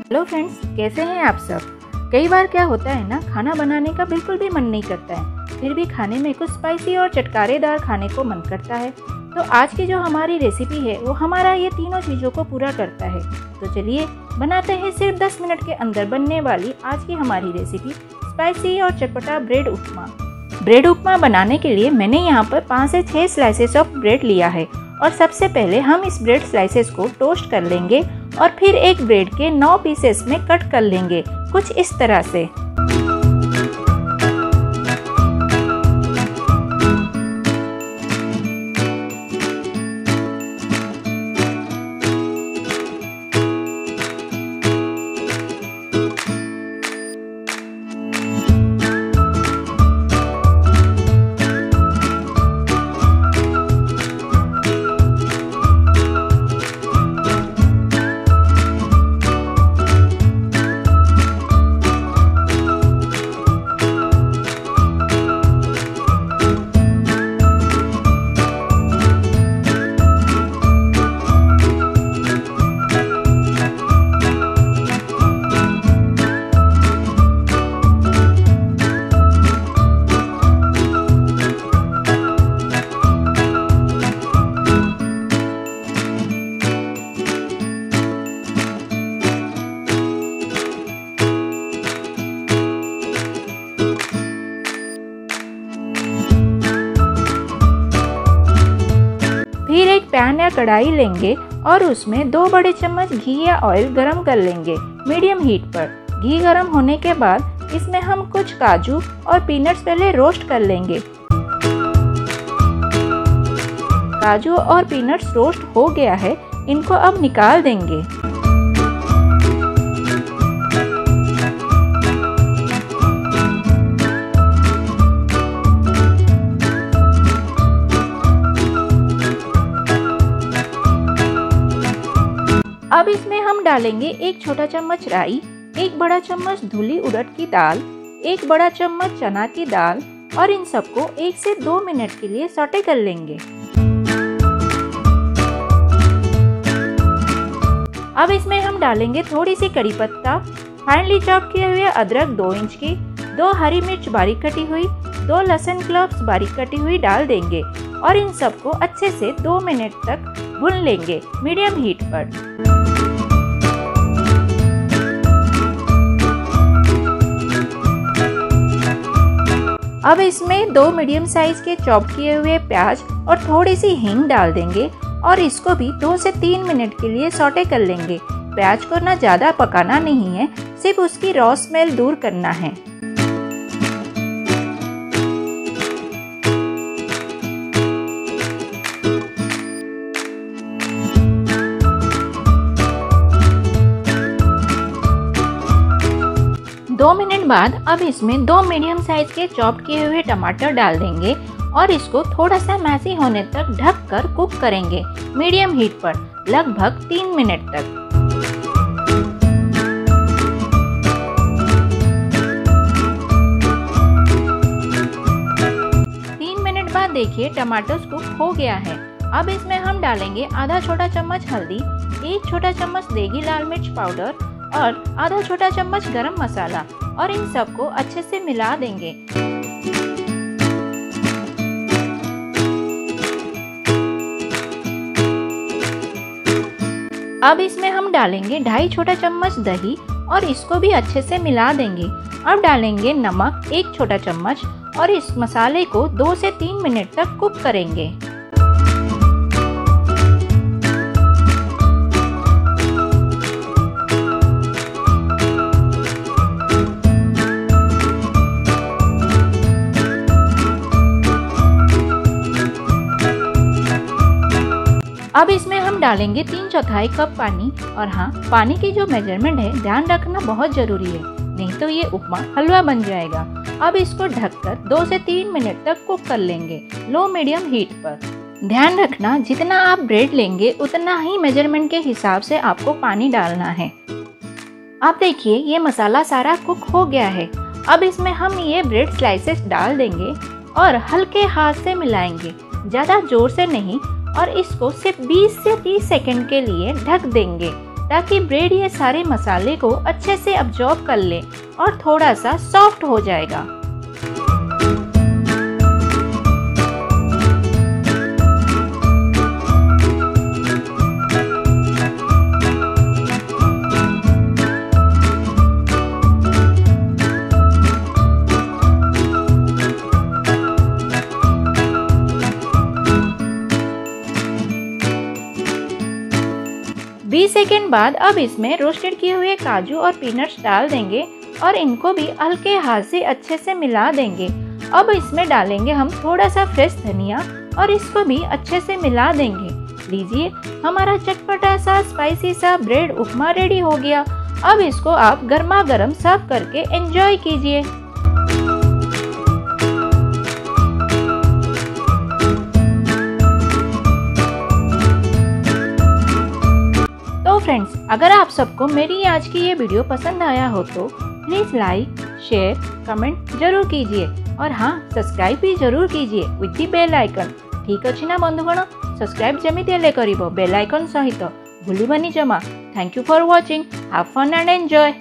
Hello friends, कैसे हैं आप सब। कई बार क्या होता है ना, खाना बनाने का बिल्कुल भी मन नहीं करता है, फिर भी खाने में कुछ स्पाइसी और चटकारेदार खाने को मन करता है। तो आज की जो हमारी रेसिपी है वो हमारा ये तीनों चीज़ों को पूरा करता है। तो चलिए बनाते हैं सिर्फ 10 मिनट के अंदर बनने वाली आज की हमारी रेसिपी, स्पाइसी और चटपटा ब्रेड उपमा। ब्रेड उपमा बनाने के लिए मैंने यहाँ पर 5 से 6 स्लाइसेस ऑफ ब्रेड लिया है और सबसे पहले हम इस ब्रेड स्लाइसेस को टोस्ट कर लेंगे और फिर एक ब्रेड के 9 पीसेस में कट कर लेंगे, कुछ इस तरह से। फिर एक पैन या कढ़ाई लेंगे और उसमें 2 बड़े चम्मच घी या ऑयल गरम कर लेंगे मीडियम हीट पर। घी गरम होने के बाद इसमें हम कुछ काजू और पीनट्स पहले रोस्ट कर लेंगे। काजू और पीनट्स रोस्ट हो गया है, इनको अब निकाल देंगे। अब इसमें हम डालेंगे 1 छोटा चम्मच राई, 1 बड़ा चम्मच धुली उड़द की दाल, 1 बड़ा चम्मच चना की दाल और इन सबको 1 से 2 मिनट के लिए सौटे कर लेंगे। अब इसमें हम डालेंगे थोड़ी सी कड़ी पत्ता, फाइनली चॉप किए हुए अदरक 2 इंच की, 2 हरी मिर्च बारीक कटी हुई, 2 लहसुन क्लव्स बारीक कटी हुई डाल देंगे और इन सबको अच्छे से 2 मिनट तक भून लेंगे मीडियम हीट पर। अब इसमें 2 मीडियम साइज के चॉप किए हुए प्याज और थोड़ी सी हींग डाल देंगे और इसको भी 2 से 3 मिनट के लिए सौटे कर लेंगे। प्याज को ना ज़्यादा पकाना नहीं है, सिर्फ उसकी रॉ स्मेल दूर करना है। दो मिनट बाद अब इसमें 2 मीडियम साइज के चॉप किए हुए टमाटर डाल देंगे और इसको थोड़ा सा मैसी होने तक ढक कर कुक करेंगे मीडियम हीट पर लगभग 3 मिनट तक। बाद देखिए टमाटर कुक हो गया है। अब इसमें हम डालेंगे आधा छोटा चम्मच हल्दी, 1 छोटा चम्मच देगी लाल मिर्च पाउडर और आधा छोटा चम्मच गरम मसाला और इन सबको अच्छे से मिला देंगे। अब इसमें हम डालेंगे 2.5 छोटा चम्मच दही और इसको भी अच्छे से मिला देंगे। अब डालेंगे नमक 1 छोटा चम्मच और इस मसाले को 2 से 3 मिनट तक कुक करेंगे। अब इसमें हम डालेंगे 3/4 कप पानी और हाँ, पानी की जो मेजरमेंट है ध्यान रखना बहुत जरूरी है, नहीं तो ये उपमा हलवा बन जाएगा। अब इसको ढककर 2 से 3 मिनट तक कुक कर लेंगे लो मीडियम हीट पर। ध्यान रखना जितना आप ब्रेड लेंगे उतना ही मेजरमेंट के हिसाब से आपको पानी डालना है। अब देखिए ये मसाला सारा कुक हो गया है। अब इसमें हम ये ब्रेड स्लाइसेस डाल देंगे और हल्के हाथ से मिलाएंगे, ज़्यादा जोर से नहीं, और इसको सिर्फ 20 से 30 सेकंड के लिए ढक देंगे ताकि ब्रेड ये सारे मसाले को अच्छे से अब्जॉर्ब कर ले और थोड़ा सा सॉफ्ट हो जाएगा। बीस सेकेंड बाद अब इसमें रोस्टेड किए हुए काजू और पीनट्स डाल देंगे और इनको भी हल्के हाथ से अच्छे से मिला देंगे। अब इसमें डालेंगे हम थोड़ा सा फ्रेश धनिया और इसको भी अच्छे से मिला देंगे। लीजिए, हमारा चटपटा सा स्पाइसी सा ब्रेड उपमा रेडी हो गया। अब इसको आप गर्मा गर्म सर्व करके एंजॉय कीजिए। तो फ्रेंड्स, अगर आप सबको मेरी आज की ये वीडियो पसंद आया हो तो प्लीज़ लाइक, शेयर, कमेंट जरूर कीजिए और हाँ, सब्सक्राइब भी जरूर कीजिए विथ दी बेल आइकन। ठीक अच्छी ना बंधुगण, सब्सक्राइब जमी हेले करिवो बेल आइकन सहित भूलिबानी जमा। Thank you for watching. Have fun and enjoy.